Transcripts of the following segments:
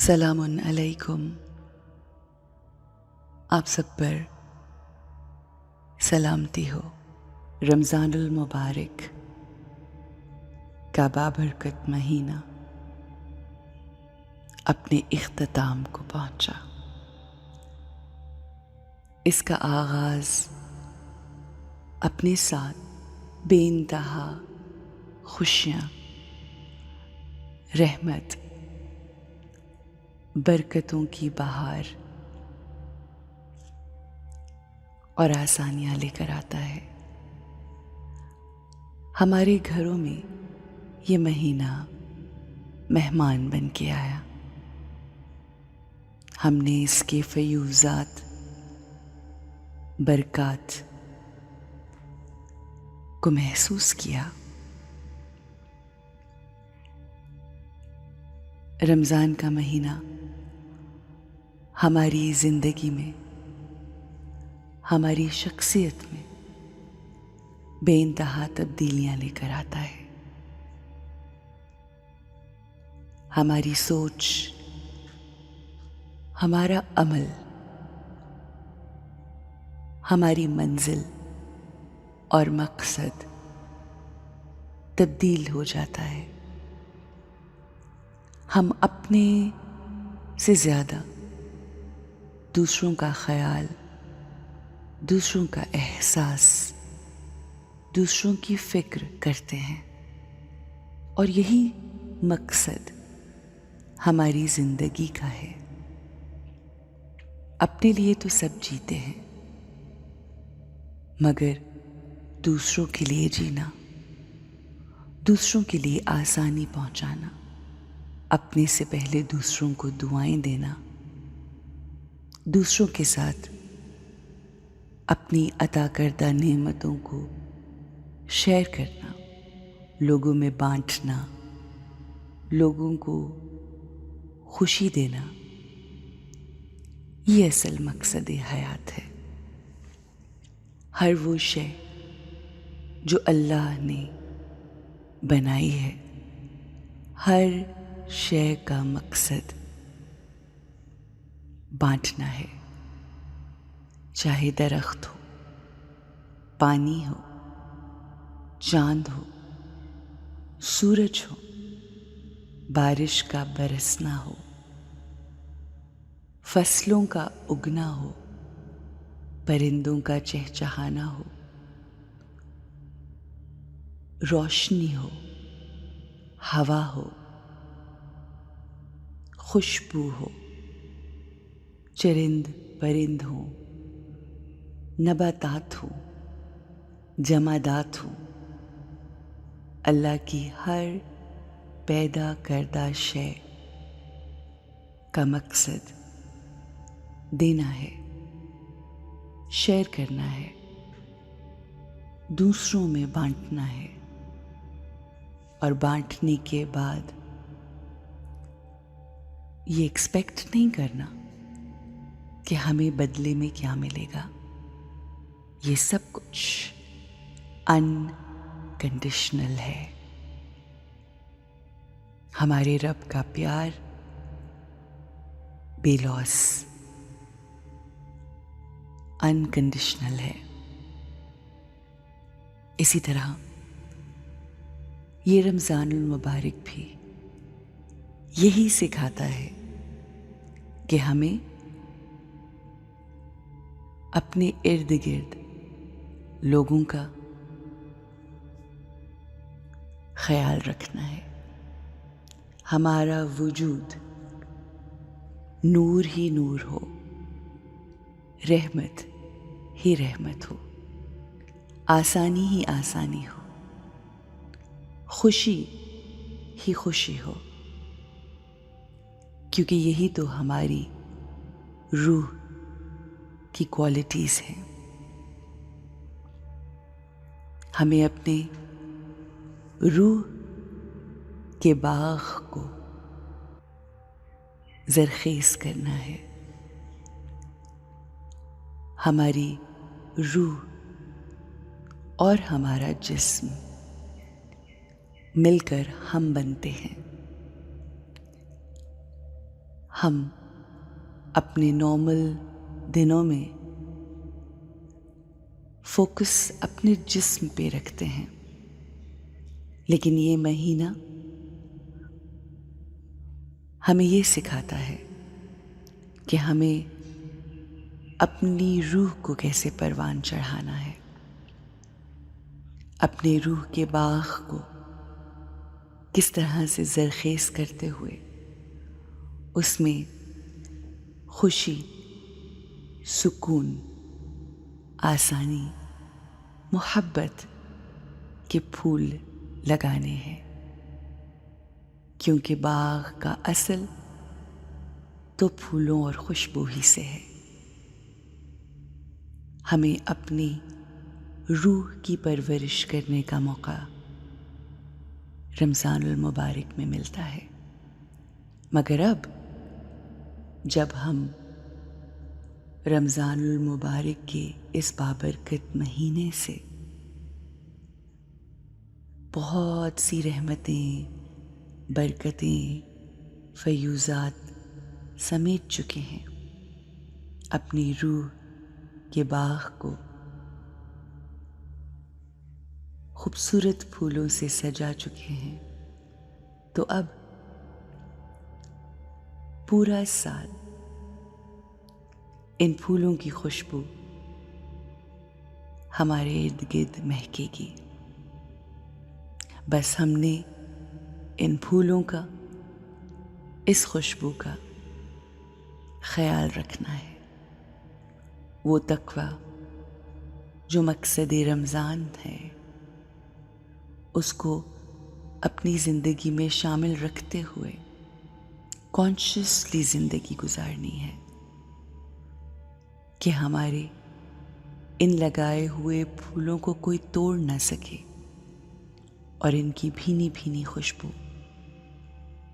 سلام علیکم. آپ سب پر سلامتی ہو. رمضان المبارک کا بابرکت مہینہ اپنے اختتام کو پہنچا. اس کا آغاز اپنے ساتھ بے انتہا خوشیاں، رحمت، برکتوں کی بہار اور آسانیاں لے کر آتا ہے. ہمارے گھروں میں یہ مہینہ مہمان بن کے آیا. ہم نے اس کے فیوزات، برکات کو محسوس کیا. رمضان کا مہینہ ہماری زندگی میں، ہماری شخصیت میں بے انتہا تبدیلیاں لے کر آتا ہے. ہماری سوچ، ہمارا عمل، ہماری منزل اور مقصد تبدیل ہو جاتا ہے. ہم اپنے سے زیادہ دوسروں کا خیال، دوسروں کا احساس، دوسروں کی فکر کرتے ہیں، اور یہی مقصد ہماری زندگی کا ہے. اپنے لیے تو سب جیتے ہیں، مگر دوسروں کے لیے جینا، دوسروں کے لیے آسانی پہنچانا، اپنے سے پہلے دوسروں کو دعائیں دینا، دوسروں کے ساتھ اپنی عطا کردہ نعمتوں کو شیئر کرنا، لوگوں میں بانٹنا، لوگوں کو خوشی دینا، یہ اصل مقصد حیات ہے. ہر وہ شے جو اللہ نے بنائی ہے، ہر شے کا مقصد بانٹنا ہے. چاہے درخت ہو، پانی ہو، چاند ہو، سورج ہو، بارش کا برسنا ہو، فصلوں کا اگنا ہو، پرندوں کا چہچہانا ہو، روشنی ہو، ہوا ہو، خوشبو ہو، چرند پرند ہوں، نباتات ہوں، جمادات ہوں، اللہ کی ہر پیدا کردہ شے کا مقصد دینا ہے، شیئر کرنا ہے، دوسروں میں بانٹنا ہے، اور بانٹنے کے بعد یہ ایکسپیکٹ نہیں کرنا کہ ہمیں بدلے میں کیا ملے گا. یہ سب کچھ انکنڈیشنل ہے. ہمارے رب کا پیار بے لوث، انکنڈیشنل ہے. اسی طرح یہ رمضان المبارک بھی یہی سکھاتا ہے کہ ہمیں اپنے ارد گرد لوگوں کا خیال رکھنا ہے. ہمارا وجود نور ہی نور ہو، رحمت ہی رحمت ہو، آسانی ہی آسانی ہو، خوشی ہی خوشی ہو، کیونکہ یہی تو ہماری روح کی کوالٹیز ہیں. ہمیں اپنے روح کے باغ کو زرخیز کرنا ہے. ہماری روح اور ہمارا جسم مل کر ہم بنتے ہیں. ہم اپنے نارمل دنوں میں فوکس اپنے جسم پہ رکھتے ہیں، لیکن یہ مہینہ ہمیں یہ سکھاتا ہے کہ ہمیں اپنی روح کو کیسے پروان چڑھانا ہے، اپنے روح کے باغ کو کس طرح سے زرخیز کرتے ہوئے اس میں خوشی، سکون، آسانی، محبت کے پھول لگانے ہیں، کیونکہ باغ کا اصل تو پھولوں اور خوشبو ہی سے ہے۔ ہمیں اپنی روح کی پرورش کرنے کا موقع رمضان المبارک میں ملتا ہے، مگر اب جب ہم رمضان المبارک کے اس بابرکت مہینے سے بہت سی رحمتیں، برکتیں، فیوزات سمیٹ چکے ہیں، اپنی روح کے باغ کو خوبصورت پھولوں سے سجا چکے ہیں، تو اب پورا سال ان پھولوں کی خوشبو ہمارے ارد گرد مہکے گی۔ بس ہم نے ان پھولوں کا، اس خوشبو کا خیال رکھنا ہے۔ وہ تقویٰ جو مقصد رمضان ہے، اس کو اپنی زندگی میں شامل رکھتے ہوئے کانشیسلی زندگی گزارنی ہے کہ ہمارے ان لگائے ہوئے پھولوں کو کوئی توڑ نہ سکے، اور ان کی بھینی بھینی خوشبو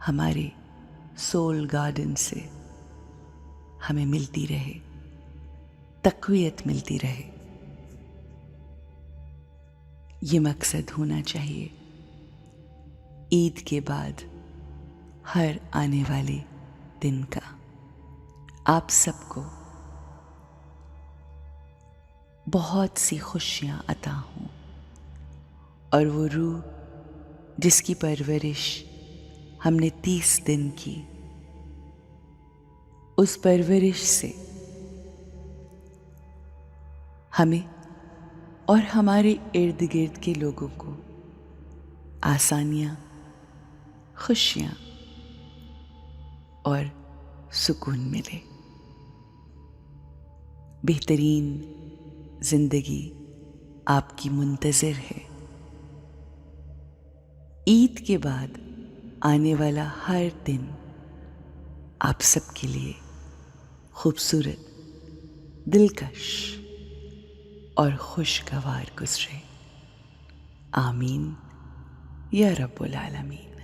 ہمارے سول گارڈن سے ہمیں ملتی رہے، تقویت ملتی رہے۔ یہ مقصد ہونا چاہیے عید کے بعد ہر آنے والے دن کا۔ آپ سب کو بہت سی خوشیاں عطا ہوں، اور وہ روح جس کی پرورش ہم نے 30 دن کی، اس پرورش سے ہمیں اور ہمارے ارد گرد کے لوگوں کو آسانیاں، خوشیاں اور سکون ملے۔ بہترین زندگی آپ کی منتظر ہے۔ عید کے بعد آنے والا ہر دن آپ سب کے لیے خوبصورت، دلکش اور خوشگوار گزرے۔ آمین یا رب العالمین۔